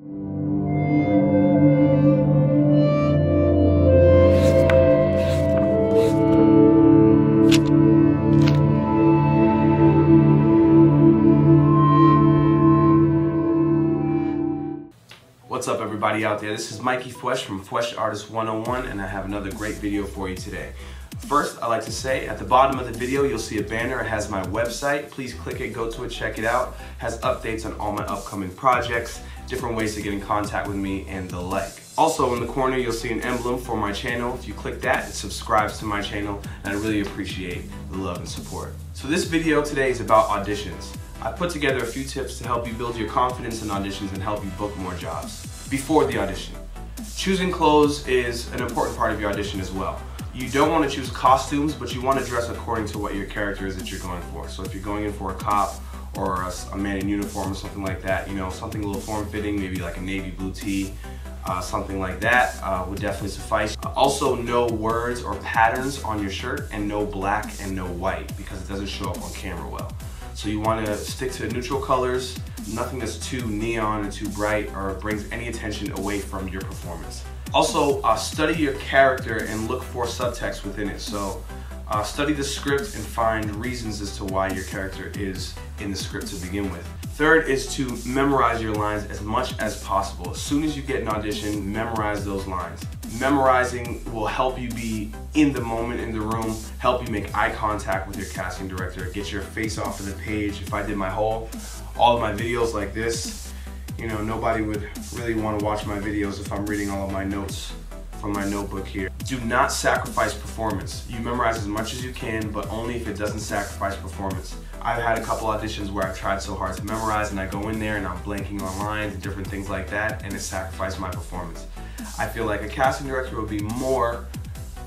What's up everybody out there? This is Mikey Fwesh from Fwesh Artist 101 and I have another great video for you today. First, I like to say at the bottom of the video you'll see a banner. It has my website. Please click it, go to it, check it out. It has updates on all my upcoming projects, different ways to get in contact with me, and the like. Also in the corner you'll see an emblem for my channel. If you click that, it subscribes to my channel and I really appreciate the love and support. So this video today is about auditions. I put together a few tips to help you build your confidence in auditions and help you book more jobs. Before the audition, choosing clothes is an important part of your audition as well. You don't want to choose costumes, but you want to dress according to what your character is that you're going for. So if you're going in for a cop or a man in uniform or something like that, you know, something a little form-fitting, maybe like a navy blue tee, something like that would definitely suffice. Also, no words or patterns on your shirt, and no black and no white because it doesn't show up on camera well. So you want to stick to neutral colors, nothing that's too neon or too bright or brings any attention away from your performance. Also, study your character and look for subtext within it. So study the script and find reasons as to why your character is in the script to begin with. Third is to memorize your lines as much as possible. As soon as you get an audition, memorize those lines. Memorizing will help you be in the moment in the room, help you make eye contact with your casting director, get your face off of the page. If I did all of my videos like this, you know, nobody would really want to watch my videos if I'm reading all of my notes from my notebook here. Do not sacrifice performance. You memorize as much as you can, but only if it doesn't sacrifice performance. I've had a couple auditions where I've tried so hard to memorize and I go in there and I'm blanking on lines and different things like that, and it sacrificed my performance. I feel like a casting director would be more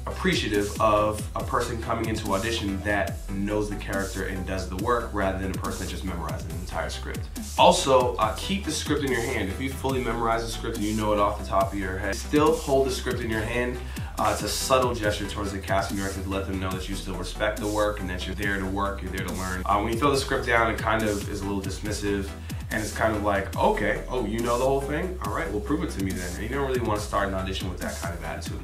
appreciative of a person coming into audition that knows the character and does the work rather than a person that just memorizes an entire script. Also, keep the script in your hand. If you fully memorize the script and you know it off the top of your head, still hold the script in your hand. It's a subtle gesture towards the casting director to let them know that you still respect the work and that you're there to work, you're there to learn. When you throw the script down, it kind of is a little dismissive. And it's kind of like, okay, oh, you know the whole thing? All right, well, prove it to me then. And you don't really want to start an audition with that kind of attitude.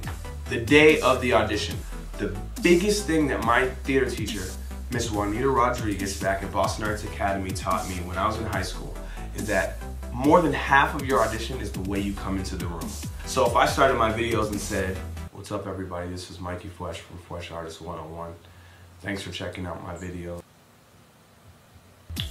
The day of the audition, the biggest thing that my theater teacher, Miss Juanita Rodriguez, back at Boston Arts Academy taught me when I was in high school is that more than half of your audition is the way you come into the room. So if I started my videos and said, what's up everybody, this is Mikey Fwesh from Fwesh Artist 101. Thanks for checking out my video.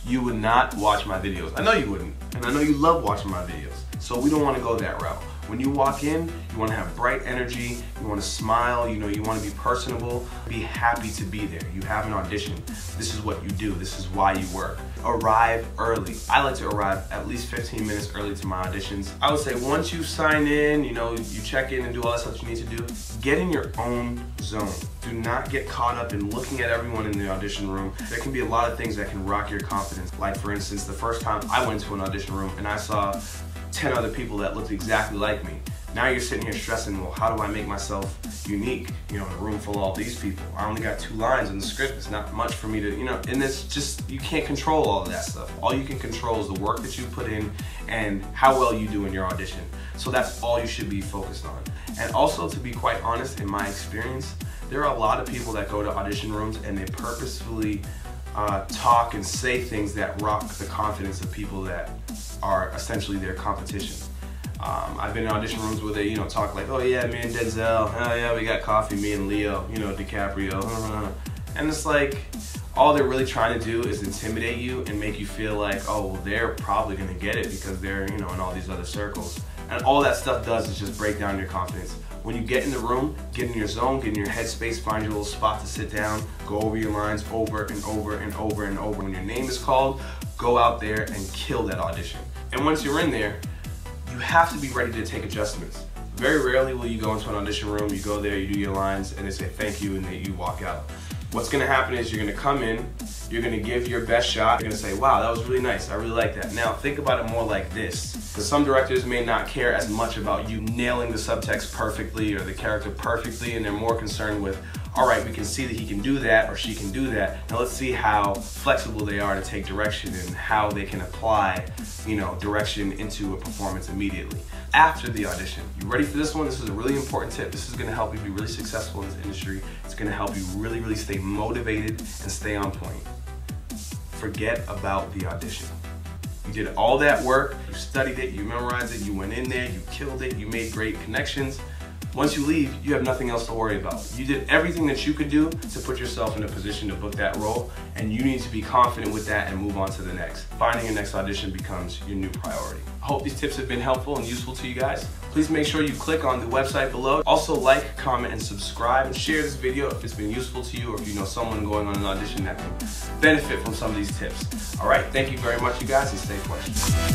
You would not watch my videos. I know you wouldn't, and I know you love watching my videos. So we don't want to go that route. When you walk in, you want to have bright energy, you want to smile, you know, you want to be personable, be happy to be there. You have an audition. This is what you do. This is why you work. Arrive early. I like to arrive at least 15 minutes early to my auditions. I would say once you sign in, you know, you check in and do all that stuff you need to do, get in your own zone. Do not get caught up in looking at everyone in the audition room. There can be a lot of things that can rock your confidence. Like for instance, the first time I went to an audition room and I saw 10 other people that looked exactly like me. Now you're sitting here stressing, well, how do I make myself unique? You know, in a room full of all these people. I only got 2 lines in the script. It's not much for me to, you know, and it's just, you can't control all of that stuff. All you can control is the work that you put in and how well you do in your audition. So that's all you should be focused on. And also, to be quite honest, in my experience, there are a lot of people that go to audition rooms and they purposefully talk and say things that rock the confidence of people that are essentially their competition. I've been in audition rooms where they, you know, talk like, oh yeah, me and Denzel, oh yeah, we got coffee, me and Leo, you know, DiCaprio, and it's like, all they're really trying to do is intimidate you and make you feel like, oh, well, they're probably gonna get it because they're, you know, in all these other circles. And all that stuff does is just break down your confidence. When you get in the room, get in your zone, get in your headspace, find your little spot to sit down, go over your lines over and over and over and over. When your name is called, go out there and kill that audition. And once you're in there, you have to be ready to take adjustments. Very rarely will you go into an audition room, you go there, you do your lines, and they say thank you, and then you walk out. What's gonna happen is you're gonna come in, you're gonna give your best shot, you're gonna say, wow, that was really nice, I really like that. Now think about it more like this, because some directors may not care as much about you nailing the subtext perfectly or the character perfectly, and they're more concerned with all right, we can see that he can do that or she can do that. Now let's see how flexible they are to take direction and how they can apply, direction into a performance immediately. After the audition, you ready for this one? This is a really important tip. This is gonna help you be really successful in this industry. It's gonna help you really, really stay motivated and stay on point. Forget about the audition. You did all that work, you studied it, you memorized it, you went in there, you killed it, you made great connections. Once you leave, you have nothing else to worry about. You did everything that you could do to put yourself in a position to book that role, and you need to be confident with that and move on to the next. Finding your next audition becomes your new priority. I hope these tips have been helpful and useful to you guys. Please make sure you click on the website below. Also like, comment, and subscribe, and share this video if it's been useful to you or if you know someone going on an audition that can benefit from some of these tips. All right, thank you very much, you guys, and stay fresh.